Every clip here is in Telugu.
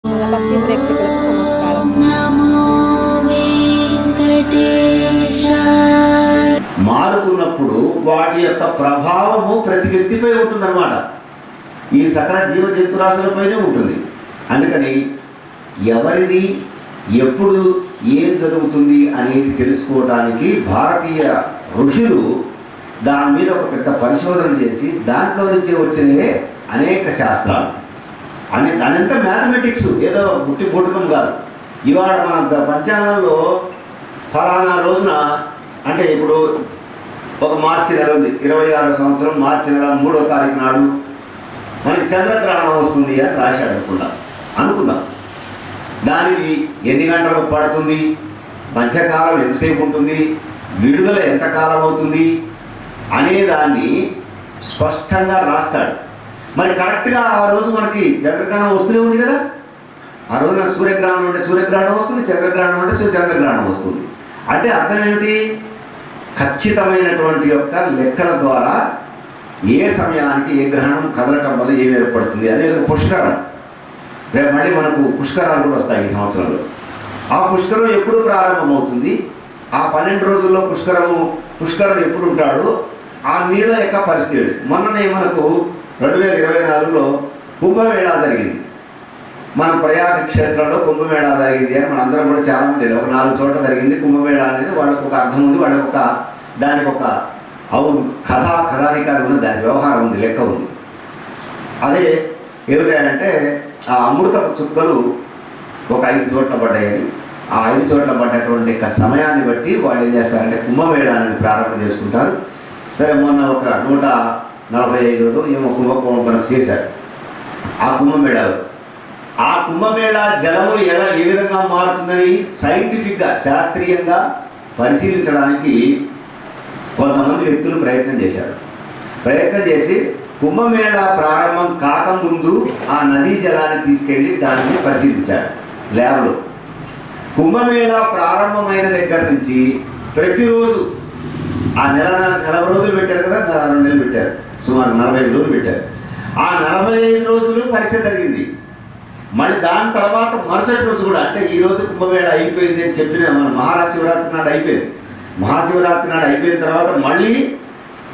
భక్తి ప్రేక్షకులకు నమస్కారం. మారుతున్నప్పుడు వాటి యొక్క ప్రభావము ప్రతి వ్యక్తిపై ఉంటుందన్నమాట. ఈ సకల జీవ జంతురాశులపైనే ఉంటుంది. అందుకని ఎవరిది ఎప్పుడు ఏం జరుగుతుంది అనేది తెలుసుకోవడానికి భారతీయ ఋషులు దాని మీద ఒక పెద్ద పరిశోధన చేసి దాంట్లో నుంచి వచ్చినవే అనేక శాస్త్రాలు దానంతా మ్యాథమెటిక్స్, ఏదో బుట్టి పుట్టుకం కాదు. ఇవాళ మన పంచాంగంలో ఫలానా రోజున అంటే ఇప్పుడు ఒక మార్చి నెల ఉంది, 26వ సంవత్సరం మార్చి నెల 3వ తారీఖు నాడు మనకి చంద్రగ్రహణం వస్తుంది అని రాశాడు అనుకుందాం. దానికి ఎన్ని గంటలకు పడుతుంది, పంచకాలం ఎంతసేపు ఉంటుంది, విడుదల ఎంతకాలం అవుతుంది అనేదాన్ని స్పష్టంగా రాస్తాడు. మరి కరెక్ట్గా ఆ రోజు మనకి చంద్రగ్రహణం వస్తూనే ఉంది కదా. ఆ రోజున సూర్యగ్రహణం అంటే సూర్యగ్రహణం వస్తుంది, చంద్రగ్రహణం అంటే చంద్రగ్రహణం వస్తుంది. అంటే అర్థం ఏమిటి? ఖచ్చితమైనటువంటి యొక్క లెక్కల ద్వారా ఏ సమయానికి ఏ గ్రహణం కదలటం వల్ల ఏమి ఏర్పడుతుంది అనేది పుష్కరం. రేపు మళ్ళీ మనకు పుష్కరాలు కూడా వస్తాయి ఈ సంవత్సరంలో. ఆ పుష్కరం ఎప్పుడు ప్రారంభమవుతుంది, ఆ 12 రోజుల్లో పుష్కరం ఎప్పుడు ఉంటాడు, ఆ నీళ్ళ యొక్క పరిస్థితి. మొన్ననే మనకు 2024లో కుంభమేళా జరిగింది. మన ప్రయాగ క్షేత్రంలో కుంభమేళా జరిగింది అని మన అందరం కూడా చాలామంది ఒక 4 చోట్ల జరిగింది కుంభమేళా అనేది. వాళ్ళకు ఒక అర్థం ఉంది, వాళ్ళకు దానికి ఒక కథానికాలు ఉన్న దాని వ్యవహారం ఉంది, లెక్క ఉంది. అదే ఏమిటంటే ఆ అమృతపు చుక్కలు ఒక 5 చోట్ల పడ్డాయని, ఆ 5 చోట్ల పడ్డటువంటి సమయాన్ని బట్టి వాళ్ళు ఏం చేస్తారంటే కుంభమేళాన్ని ప్రారంభం చేసుకుంటారు. సరే, మొన్న ఒక 145 ఏమో కుంభకోణం మనకు చేశారు. ఆ కుంభమేళా జలము ఏ విధంగా మారుతుందని సైంటిఫిక్గా శాస్త్రీయంగా పరిశీలించడానికి కొంతమంది వ్యక్తులు ప్రయత్నం చేసి కుంభమేళా ప్రారంభం కాకముందు ఆ నదీ జలాన్ని తీసుకెళ్ళి దానిని పరిశీలించారు ల్యాబ్లో. కుంభమేళా ప్రారంభమైన దగ్గర నుంచి ప్రతిరోజు ఆ నెల రోజులు పెట్టారు కదా, 2 నెలలు పెట్టారు, సుమారు 45 రోజులు పెట్టారు. ఆ 45 రోజులు పరీక్ష జరిగింది. మళ్ళీ దాని తర్వాత మరుసటి రోజు కూడా, అంటే ఈ రోజు కుంభమేళా అయిపోయింది అని చెప్పిన మన మహాశివరాత్రి నాడు అయిపోయింది. మహాశివరాత్రి నాడు అయిపోయిన తర్వాత మళ్ళీ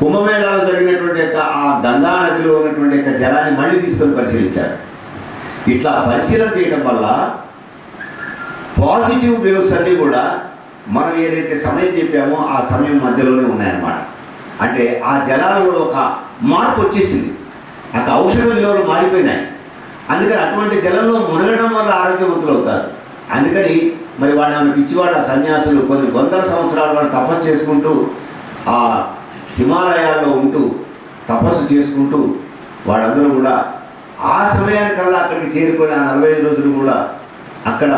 కుంభమేళాలో జరిగినటువంటి యొక్క ఆ గంగా నదిలో ఉన్నటువంటి యొక్క జలాన్ని మళ్ళీ తీసుకొని పరిశీలించారు. ఇట్లా పరిశీలన చేయటం వల్ల పాజిటివ్ వేవ్స్ అన్నీ కూడా మనం ఏదైతే సమయం చెప్పామో ఆ సమయం మధ్యలోనే ఉన్నాయన్నమాట. అంటే ఆ జలాలలో ఒక మార్పు వచ్చేసింది, ఆ ఔషధ విలువలు మారిపోయినాయి. అందుకని అటువంటి జలంలో మునగడం వల్ల ఆరోగ్యవంతులు అవుతారు. అందుకని మరి వాళ్ళ పిచ్చివాళ్ళ సన్యాసులు కొన్ని వందల సంవత్సరాలు వాళ్ళు తపస్సు చేసుకుంటూ ఆ హిమాలయాల్లో ఉంటూ తపస్సు చేసుకుంటూ వాళ్ళందరూ కూడా ఆ సమయానికల్లా అక్కడికి చేరుకొని ఆ 45 రోజులు కూడా అక్కడ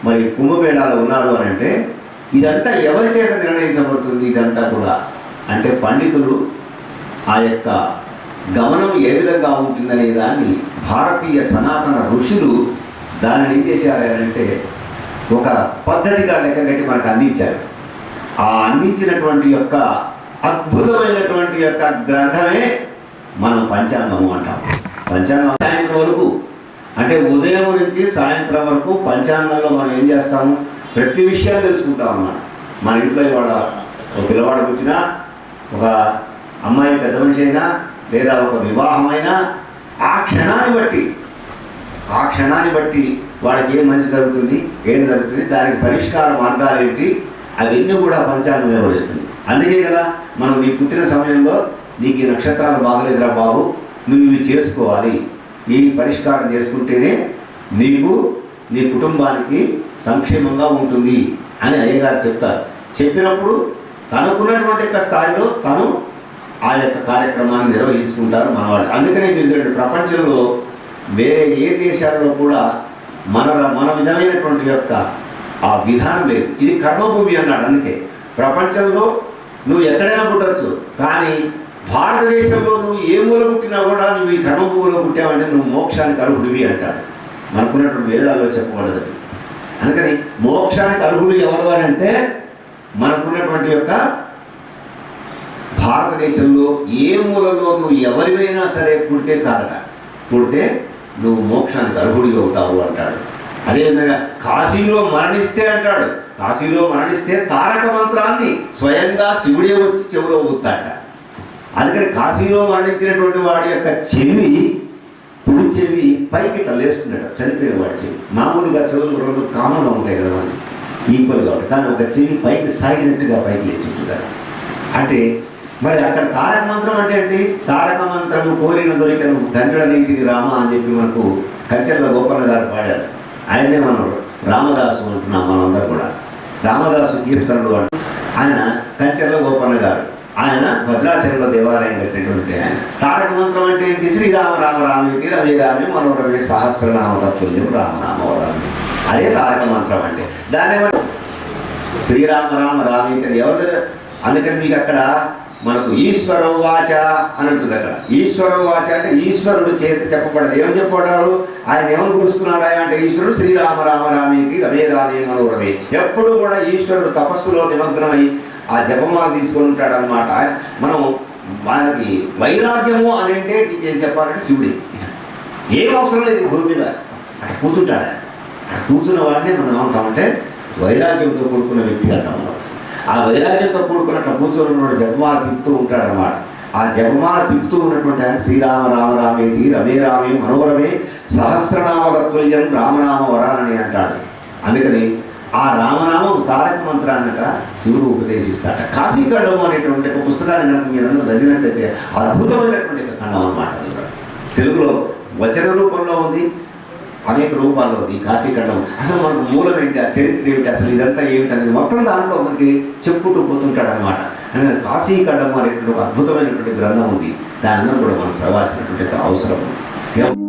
మరి కుంభమేళాలో ఉన్నారు అని అంటే ఇదంతా ఎవరి చేత నిర్ణయించబడుతుంది? ఇదంతా కూడా అంటే పండితులు ఆ యొక్క గమనం ఏ విధంగా ఉంటుందనే దాన్ని భారతీయ సనాతన ఋషులు దానిని ఏం చేశారు అంటే ఒక పద్ధతిగా లెక్కగట్టి మనకు అందించారు. ఆ అందించినటువంటి యొక్క అద్భుతమైనటువంటి యొక్క గ్రంథమే మనం పంచాంగము అంటాం. పంచాంగం సాయంత్రం వరకు అంటే ఉదయం నుంచి సాయంత్రం వరకు పంచాంగంలో మనం ఏం చేస్తాము? ప్రతి విషయాన్ని తెలుసుకుంటాం అన్నమాట. మన ఇంట్లో ఇవాళ ఒక పిల్లవాడు పుట్టినా, ఒక అమ్మాయి పెద్ద మనిషి అయినా, లేదా ఒక వివాహమైనా ఆ క్షణాన్ని బట్టి వాళ్ళకి ఏం మంచి జరుగుతుంది, ఏం జరుగుతుంది, దానికి పరిష్కార మార్గాలు ఏంటి, అవన్నీ కూడా పంచాంగం వివరిస్తుంది. అందుకే కదా మనం నీ పుట్టిన సమయంలో నీకు ఈ నక్షత్రాలు బాగలేదురా బాబు, నువ్వు ఇవి చేసుకోవాలి, ఈ పరిష్కారం చేసుకుంటేనే నీకు నీ కుటుంబానికి సంక్షేమంగా ఉంటుంది అని అయ్యగారు చెప్తారు. చెప్పినప్పుడు తనకున్నటువంటి యొక్క స్థాయిలో తను ఆ యొక్క కార్యక్రమాన్ని నిర్వహించుకుంటారు మనవాళ్ళు. అందుకనే మీరు ప్రపంచంలో వేరే ఏ దేశాల్లో కూడా మన విధమైనటువంటి యొక్క ఆ విధానం లేదు. ఇది కర్మభూమి అన్నాడు. అందుకే ప్రపంచంలో నువ్వు ఎక్కడైనా పుట్టచ్చు, కానీ భారతదేశంలో నువ్వు ఏ మూల పుట్టినా కూడా నువ్వు ఈ కర్మభూమిలో పుట్టావంటే నువ్వు మోక్షానికి అర్హుడివి అంటాడు. మనకున్నటువంటి వేదాల్లో చెప్పకూడదు. అందుకని మోక్షానికి అర్హులు ఎవరు అని అంటే మనకున్నటువంటి యొక్క భారతదేశంలో ఏ మూలలో నువ్వు ఎవరివైనా సరే పుడితే చాలట, పుడితే నువ్వు మోక్షానికి అర్హుడి అవుతావు అంటాడు. అదేవిధంగా కాశీలో మరణిస్తే అంటాడు, కాశీలో మరణిస్తే తారక మంత్రాన్ని స్వయంగా శివుడే వచ్చి చెవిలో ఊతాట. అందుకని కాశీలో మరణించినటువంటి వాడి యొక్క చెవి, కుడి చెవి పైకి ఇట్లా లేస్తున్నాడు, చనిపోయిన వాడి చెవి. మామూలుగా చెవులు రెండు కామన్గా ఉంటాయి కదా మనకి, ఈక్వల్గా ఉంటాయి, కానీ ఒక చెవి పైకి సాగినట్టుగా పైకి లేచుంటున్నాడు. అంటే మరి అక్కడ తారక మంత్రం అంటే ఏంటి? తారక మంత్రము కోరిన దొరికిన తండ్రి నీటికి రామ అని చెప్పి మనకు కంచెర్ల గోపన్న గారు పాడారు. ఆయనే మనం రామదాసు అంటున్నాం మనందరూ కూడా. రామదాసు కీర్తనలు అంటూ ఆయన కంచెర్ల గోపన్న గారు, ఆయన భద్రాచలంలో దేవాలయం కట్టినటువంటి ఆయన. తారక మంత్రం అంటే ఏంటి? శ్రీరామ రామ రామేతి రమే రామే మనోరమే సహస్రనామ తత్తుల్యం రామనామ వరామి. అదే తారక మంత్రం అంటే. దాన్ని మనం శ్రీరామ రామ రామేతి అని ఎవరు, అందుకని మీకు అక్కడ మనకు ఈశ్వర వాచ అని ఉంటుంది. అక్కడ ఈశ్వర వాచ అంటే ఈశ్వరుడు చేత చెప్పబడదు. ఏమని చెప్పబడ్డాడు? ఆయన ఏమని కూరుస్తున్నాడా అంటే ఈశ్వరుడు శ్రీరామ రామ రామేతి రమే రామే మనోరమే. ఎప్పుడు కూడా ఈశ్వరుడు తపస్సులో నిమగ్నమై ఆ జపమాల తీసుకొని ఉంటాడు అనమాట. మనం మనకి వైరాగ్యము అని అంటే ఏం చెప్పాలంటే శివుడి ఏం అవసరం లేదు భూమి మీద, అక్కడ కూర్చుంటాడా. అక్కడ కూర్చున్న వాడినే మనం ఏమంటామంటే వైరాగ్యంతో కూడుకున్న వ్యక్తి అంటాం. ఆ వైరాగ్యంతో కూడుకున్నట్టు కూర్చొని ఉన్నాడు, జపమాల తిప్పుతూ ఉంటాడనమాట. ఆ జపమాల తిప్పుతూ ఉన్నటువంటి ఆయన శ్రీరామ రామ రామేతి రమే రామే మనోరమే సహస్రనామ తత్తుల్యం రామనామ వరాలని అంటాడు. అందుకని ఆ రామనామం తారక మంత్రాన్నట శివుడు ఉపదేశిస్తాట. కాశీఖండం అనేటువంటి ఒక పుస్తకాన్ని కనుక మీరందరూ చదివినట్టయితే అద్భుతమైనటువంటి ఖండం అనమాట. తెలుగులో వచన రూపంలో ఉంది, అనేక రూపాల్లో ఉంది ఈ కాశీఖండం. అసలు మనకు మూలం ఏంటి, ఆ చరిత్ర ఏమిటి, అసలు ఇదంతా ఏమిటి అనేది మొత్తం దాంట్లో మనకి చెప్పుకుంటూ పోతుంటాడు అనమాట. అందుకని కాశీఖండం అనేటువంటి ఒక అద్భుతమైనటువంటి గ్రంథం ఉంది. దాని అందరూ కూడా మనం చదవాల్సినటువంటి అవసరం ఉంది.